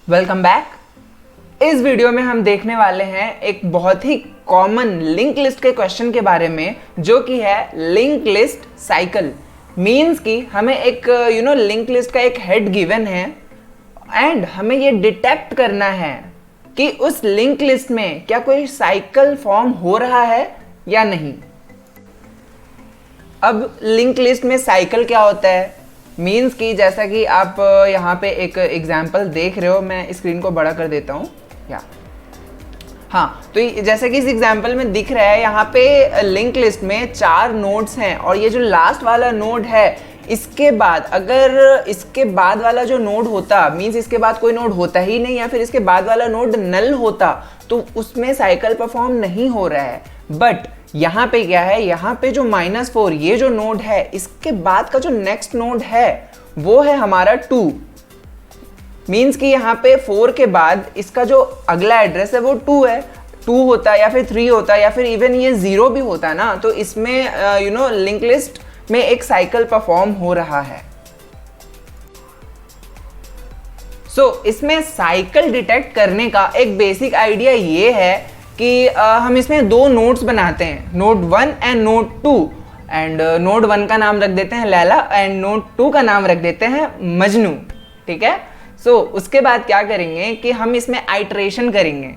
Welcome back. इस video में हम देखने वाले हैं एक बहुत ही कॉमन लिंक लिस्ट के क्वेश्चन के बारे में, जो कि है लिंक लिस्ट साइकिल। मीन्स कि हमें एक लिंक लिस्ट का एक हेड गिवन है एंड हमें ये डिटेक्ट करना है कि उस लिंक लिस्ट में क्या कोई साइकिल फॉर्म हो रहा है या नहीं। अब लिंक लिस्ट में साइकिल क्या होता है? मीन्स कि जैसा कि आप यहाँ पे एक एग्जाम्पल देख रहे हो, मैं स्क्रीन को बड़ा कर देता हूँ हाँ, तो जैसा कि इस एग्जाम्पल में दिख रहा है, यहाँ पे लिंक लिस्ट में 4 नोड्स हैं और ये जो लास्ट वाला नोड है, इसके बाद अगर इसके बाद वाला जो नोड होता, मीन्स इसके बाद कोई नोड होता ही नहीं या फिर इसके बाद वाला नोड नल होता, तो उसमें साइकिल परफॉर्म नहीं हो रहा है। बट यहाँ पे क्या है, यहाँ पे जो -4 ये जो नोड है, इसके बाद का जो नेक्स्ट नोड है वो है हमारा 2। मीन्स कि यहाँ पे 4 के बाद इसका जो अगला एड्रेस है वो 2 है। 2 होता या फिर 3 होता या फिर इवन ये 0 भी होता ना, तो इसमें लिंक लिस्ट में एक साइकिल परफॉर्म हो रहा है। इसमें साइकिल डिटेक्ट करने का एक बेसिक आइडिया ये है कि हम इसमें 2 नोड्स बनाते हैं, node 1 and node 2। And node 1 का नाम रख देते हैं लैला एंड नोड 2 का नाम रख देते हैं मजनू। ठीक है। उसके बाद क्या करेंगे कि हम इसमें आइट्रेशन करेंगे,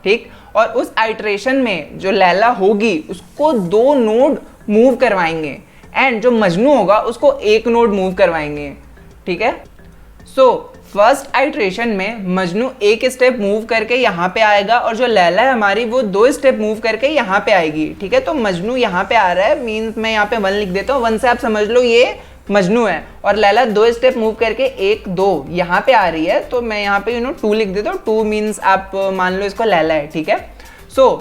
ठीक। और उस आइट्रेशन में जो लैला होगी उसको 2 नोड मूव करवाएंगे एंड जो मजनू होगा उसको 1 नोड मूव करवाएंगे। ठीक है। फर्स्ट आइट्रेशन में मजनू 1 स्टेप मूव करके यहाँ पे आएगा और जो लैला है हमारी वो 2 स्टेप मूव करके यहाँ पे आएगी। ठीक है। तो मजनू यहाँ पे आ रहा है, मीन्स मैं यहाँ पे 1 लिख देता हूँ, 1 से आप समझ लो ये मजनू है। और लैला 2 स्टेप मूव करके 1 2 यहाँ पे आ रही है, तो मैं यहाँ पे 2 लिख देता हूँ। 2 मीन्स आप मान लो इसको लैला है। ठीक है।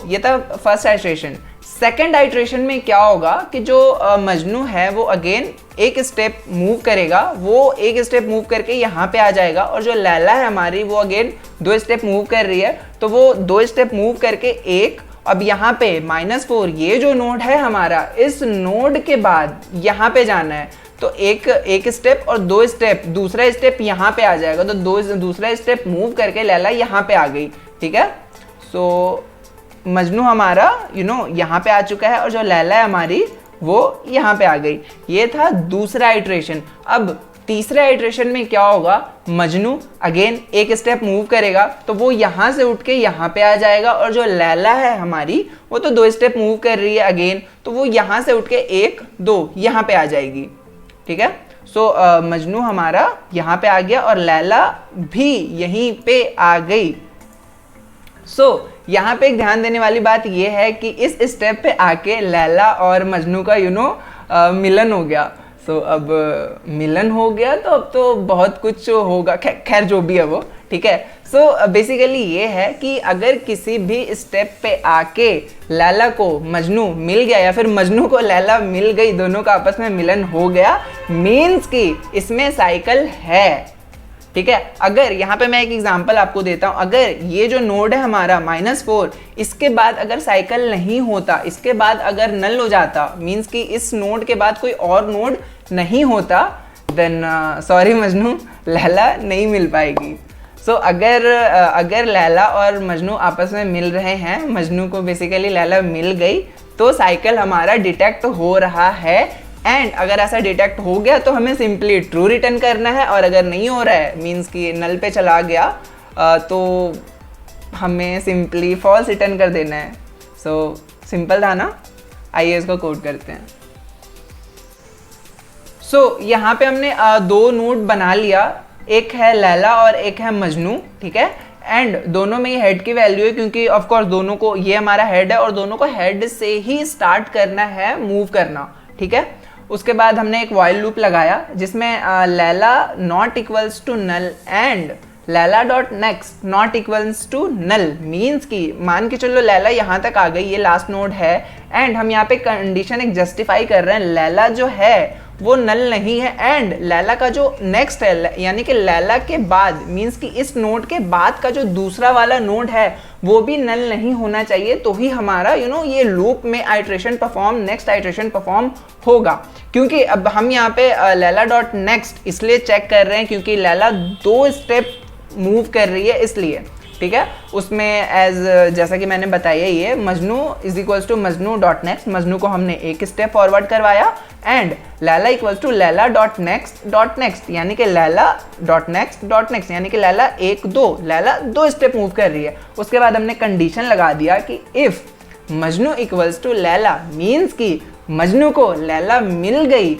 ये था फर्स्ट आइट्रेशन। सेकेंड आइट्रेशन में क्या होगा कि जो मजनू है वो अगेन 1 स्टेप मूव करेगा, वो 1 स्टेप मूव करके यहाँ पे आ जाएगा और जो लैला है हमारी वो अगेन 2 स्टेप मूव कर रही है, तो वो 2 स्टेप मूव करके 1। अब यहाँ पे -4 ये जो नोड है हमारा, इस नोड के बाद यहाँ पे जाना है, तो एक स्टेप और 2 स्टेप, दूसरा स्टेप यहाँ पे आ जाएगा, तो दूसरा स्टेप मूव करके लैला यहाँ पे आ गई। ठीक है। मजनू हमारा यहाँ पे आ चुका है और जो लैला है हमारी वो यहाँ पे आ गई। ये था दूसरा आइट्रेशन। अब तीसरे आइट्रेशन में क्या होगा, मजनू अगेन 1 स्टेप मूव करेगा, तो वो यहाँ से उठ के यहाँ पे आ जाएगा और जो लैला है हमारी वो तो 2 स्टेप मूव कर रही है अगेन, तो वो यहाँ से उठ के 1 2 यहाँ पे आ जाएगी। ठीक है। मजनू हमारा यहाँ पे आ गया और लैला भी यहीं पे आ गई। यहाँ पे एक ध्यान देने वाली बात यह है कि इस स्टेप पे आके लैला और मजनू का मिलन हो गया। अब मिलन हो गया तो अब तो बहुत कुछ होगा, खैर जो भी है वो। ठीक है। बेसिकली ये है कि अगर किसी भी स्टेप पे आके लैला को मजनू मिल गया या फिर मजनू को लैला मिल गई, दोनों का आपस में मिलन हो गया, मीन्स कि इसमें साइकिल है। ठीक है। अगर यहाँ पे मैं एक एग्जांपल आपको देता हूँ, अगर ये जो नोड है हमारा -4, इसके बाद अगर साइकिल नहीं होता, इसके बाद अगर नल हो जाता, मीन्स कि इस नोड के बाद कोई और नोड नहीं होता, देन सॉरी मजनू, लैला नहीं मिल पाएगी। अगर लैला और मजनू आपस में मिल रहे हैं, मजनू को बेसिकली लैला मिल गई, तो साइकिल हमारा डिटेक्ट हो रहा है। एंड अगर ऐसा डिटेक्ट हो गया तो हमें सिंपली ट्रू रिटर्न करना है, और अगर नहीं हो रहा है, मीन्स कि नल पे चला गया, तो हमें सिंपली फॉल्स रिटर्न कर देना है। सिंपल था ना। आइए इसको कोड करते हैं। यहाँ पे हमने 2 नोड बना लिया, एक है लैला और एक है मजनू। ठीक है। एंड दोनों में ये हेड की वैल्यू है, क्योंकि ऑफ कोर्स दोनों को, ये हमारा हेड है और दोनों को हेड से ही स्टार्ट करना है मूव करना। ठीक है। उसके बाद हमने एक व्हाइल लूप लगाया जिसमें Laila not equals to null and Laila dot next not equals to null. Means कि मान के चलो लैला यहाँ तक आ गई, ये लास्ट नोड है, एंड हम यहाँ पे कंडीशन एक जस्टिफाई कर रहे हैं, लैला जो है वो नल नहीं है एंड लैला का जो नेक्स्ट है, यानी कि लैला के बाद, मीन्स कि इस नोड के बाद का जो दूसरा वाला नोड है वो भी नल नहीं होना चाहिए, तो ही हमारा ये लूप में iteration perform, next iteration perform होगा। क्योंकि अब हम यहाँ पे लैला डॉट नेक्स्ट इसलिए चेक कर रहे हैं क्योंकि लैला 2 स्टेप मूव कर रही है इसलिए, ठीक है। उसमें एज जैसा कि मैंने बताया ये Majnu is equals to Majnu dot next, Majnu को हमने एक स्टेप फॉरवर्ड करवाया, and Laila equals to Laila dot next यानी कि लैला डॉट नेक्स्ट यानी कि लैला लैला 2 स्टेप मूव कर रही है। उसके बाद हमने कंडीशन लगा दिया कि if Majnu equals to Laila means कि मजनू को लैला मिल गई,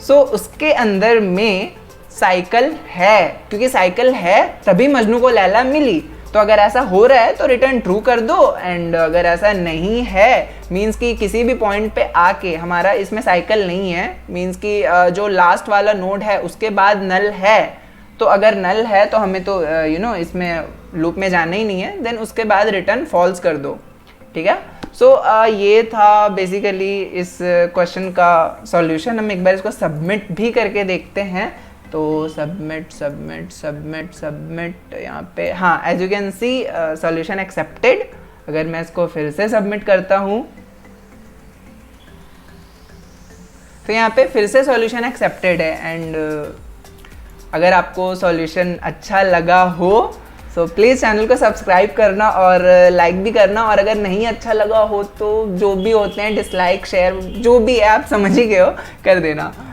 सो उसके अंदर में साइकिल है, क्योंकि साइकिल है तभी मजनू को लैला मिली। तो अगर ऐसा हो रहा है तो रिटर्न ट्रू कर दो, एंड अगर ऐसा नहीं है मीन्स कि किसी भी पॉइंट पे आके हमारा इसमें साइकिल नहीं है, मीन्स कि जो लास्ट वाला नोड है उसके बाद नल है, तो अगर नल है तो हमें तो इसमें लूप में जाना ही नहीं है, देन उसके बाद रिटर्न फॉल्स कर दो, ठीक है। सो ये था बेसिकली इस क्वेश्चन का सॉल्यूशन। हम एक बार इसको सबमिट भी करके देखते हैं। तो सबमिट यहाँ पे, हाँ as you can see solution accepted. अगर मैं इसको फिर से सबमिट करता हूँ तो यहाँ पे फिर से सॉल्यूशन एक्सेप्टेड है। एंड अगर आपको सॉल्यूशन अच्छा लगा हो सो प्लीज़ चैनल को सब्सक्राइब करना और लाइक भी करना, और अगर नहीं अच्छा लगा हो तो जो भी होते हैं डिसलाइक शेयर जो भी है आप समझ ही गए हो कर देना।